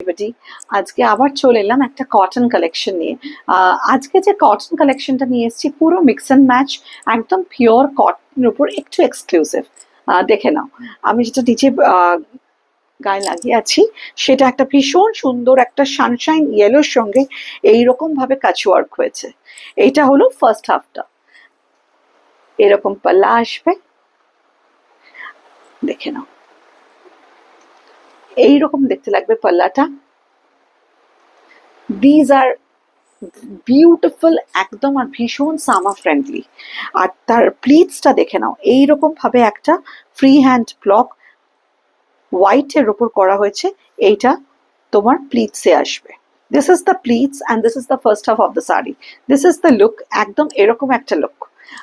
Everybody, আজকে আবার চলে এলাম একটা কটন কালেকশন নিয়ে। আজকে যে কটন কালেকশনটা নিয়ে এসেছি পুরো মিক্স অ্যান্ড ম্যাচ, একদম পিওর কটনের উপর, একটু এক্সক্লুসিভ। দেখে নাও, আমি যেটা নিচে গায়ে লাগিয়ে আছি সেটা একটা ভীষণ সুন্দর একটা সানশাইন ইয়েলোর সঙ্গে এইরকম ভাবে কাজ ওয়ার্ক হয়েছে। এইটা হলো ফার্স্ট হাফটা, এরকম পাল্লা আসবে, দেখে নাও এইরকম দেখতে লাগবে পাল্লাটা। দিজ আর বিউটিফুল একদম, আর ভীষণ সামার ফ্রেন্ডলি। আর তার প্লিটসটা দেখে নাও, এইরকম ভাবে একটা ফ্রি হ্যান্ড ব্লক হোয়াইটের ওপর করা হয়েছে, এইটা তোমার প্লিটসে আসবে। This is the pleats and this is the first half of the sari. This is the look, একদম এরকম একটা লুক।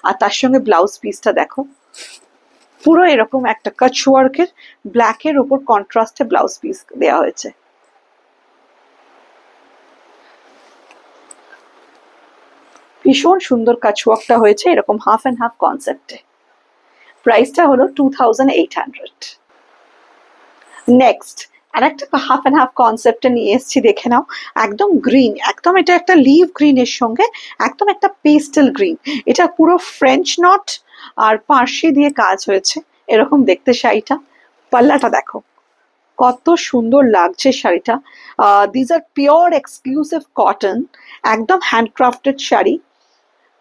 আর তার সঙ্গে ব্লাউজ পিসটা দেখো, পুরো এরকম একটা কাচ ওয়ার্কের ব্ল্যাকের উপর কন্ট্রাস্টে ব্লাউজ পিস দেওয়া হয়েছে। ভীষণ সুন্দর কাচওয়ার্কটা হয়েছে এরকম হাফ অ্যান্ড হাফ কনসেপ্টে। প্রাইসটা হলো 2800। নেক্সট আর একটা হাফ অ্যান্ড হাফ কনসেপ্টে নিয়ে এসেছি, দেখে নাও একদম গ্রিন, একদম এটা একটা লিভ গ্রিনের সঙ্গে একদম একটা পেস্টেল গ্রিন। এটা পুরো ফ্রেঞ্চ নট আর পার্সি দিয়ে কাজ হয়েছে, এরকম দেখতে শাড়িটা। পাল্লাটা দেখো কত সুন্দর লাগছে শাড়িটা। These are pure exclusive cotton, একদম হ্যান্ডক্রাফটেড শাড়ি,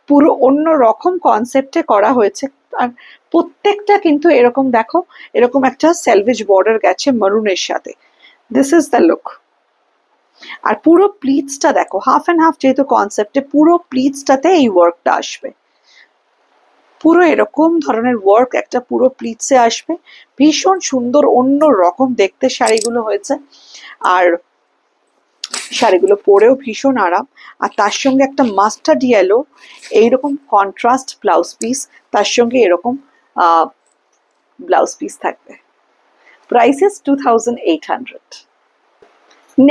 পুরো অন্য রকম কনসেপ্টে করা হয়েছে। আর প্রত্যেকটা কিন্তু এরকম দেখো, এরকম একটা সেলভেজ বর্ডার গেছে মারুনের সাথে। This is the look. আর পুরো প্লিটসটা দেখো, হাফ অ্যান্ড হাফ যেহেতু কনসেপ্টে, পুরো প্লিটসটাতে এই ওয়ার্কটা আসবে। পুরো এরকম ধরনের ওয়ার্ক একটা পুরো প্লিটসে আসবে। ভীষণ সুন্দর অন্য রকম দেখতে শাড়িগুলো হয়েছে, আর শাড়িগুলো পরেও ভীষণ আরাম। আর তার সঙ্গে একটা মাস্টার্ড ইয়েলো এইরকম কন্ট্রাস্ট ব্লাউজ পিস, তার সঙ্গে এরকম ব্লাউজ পিস থাকবে। Price is 2800।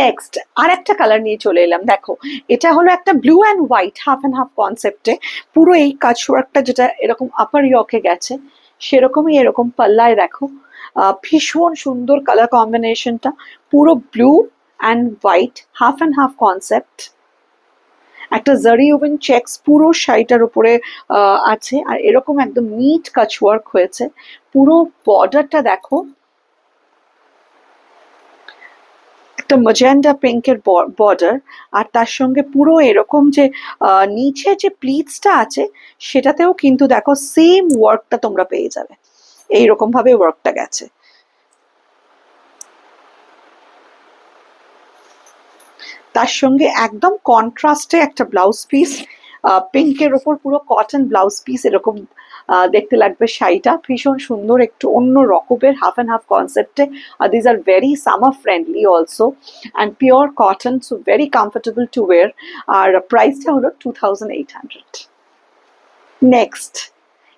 নেক্সট আর একটা কালার নিয়ে চলে এলাম, দেখো এটা হলো একটা blue and white half and half কনসেপ্টে। পুরো এই কাজওয়ার্কটা যেটা এরকম আপার ইয়কে গেছে, সেরকমই এরকম পাল্লায় দেখো। ভীষণ সুন্দর কালার কম্বিনেশনটা, পুরো blue and white half and half concept. একটা জারি ওভেন চেকস পুরো শাড়িটার উপরে আছে, আর এরকম একদম নিট কাজওয়ার্ক হয়েছে। পুরো বর্ডারটা দেখো, একটা ম্যাজেন্ডা পিঙ্কের বর্ডার, আর তার সঙ্গে পুরো এরকম যে নিচে যে প্লিটসটা আছে সেটাতেও কিন্তু দেখো সেম ওয়ার্কটা তোমরা পেয়ে যাবে, এইরকম ভাবে ওয়ার্কটা গেছে। তার সঙ্গে একদম কন্ট্রাস্টে একটা ব্লাউজ পিস, পিঙ্কের ওপর পুরো কটন ব্লাউজ পিস, এরকম দেখতে লাগবে শাড়িটা। ভীষণ সুন্দর, একটু অন্য রকমের হাফ অ্যান্ড হাফ কনসেপ্টে। These are very summer friendly also and pure cotton, so very comfortable to wear. আর প্রাইসটা হলো 2800। নেক্সট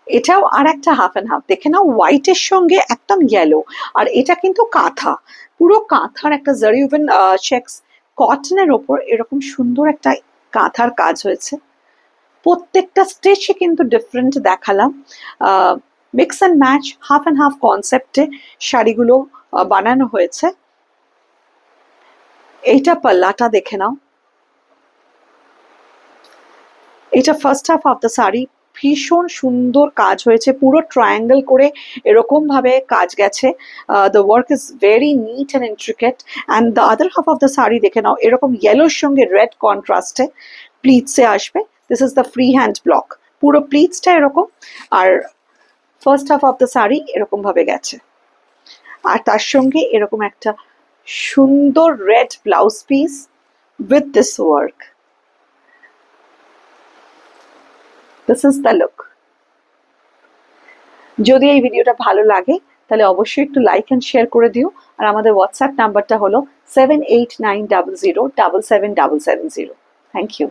এটাও আর একটা হাফ অ্যান্ড হাফ, দেখে নাও হোয়াইটের সঙ্গে একদম ইয়েলো। আর এটা কিন্তু কাঁথা, পুরো কাঁথার একটা জারি ওভেন চেকস কটনের ওপর এরকম সুন্দর একটা কাঁথার কাজ হয়েছে। প্রত্যেকটা স্টেচে কিন্তু ডিফারেন্ট দেখালাম। Mix and match half and half কনসেপ্টে শাড়িগুলো বানানো হয়েছে। এইটা পাল্লাটা দেখে নাও, এটা first half of the sari. ভীষণ সুন্দর কাজ হয়েছে, পুরো ট্রায়াঙ্গেল করে এরকম ভাবে কাজ গেছে। The work is very neat and intricate. And the other half of the sari দেখে নাও, এরকম ইয়েলোর সঙ্গে রেড কন্ট্রাস্টে প্লিটসে আসবে। This is the free hand block, পুরো প্লিটসটা এরকম, আর first half of the sari এরকম ভাবে গেছে। আর তার সঙ্গে এরকম একটা সুন্দর red blouse piece with this work. This is the look. যদি এই ভিডিওটা ভালো লাগে তাহলে অবশ্যই একটু লাইক অ্যান্ড শেয়ার করে দিও। আর আমাদের হোয়াটসঅ্যাপ নাম্বারটা হলো 7890077770। Thank you.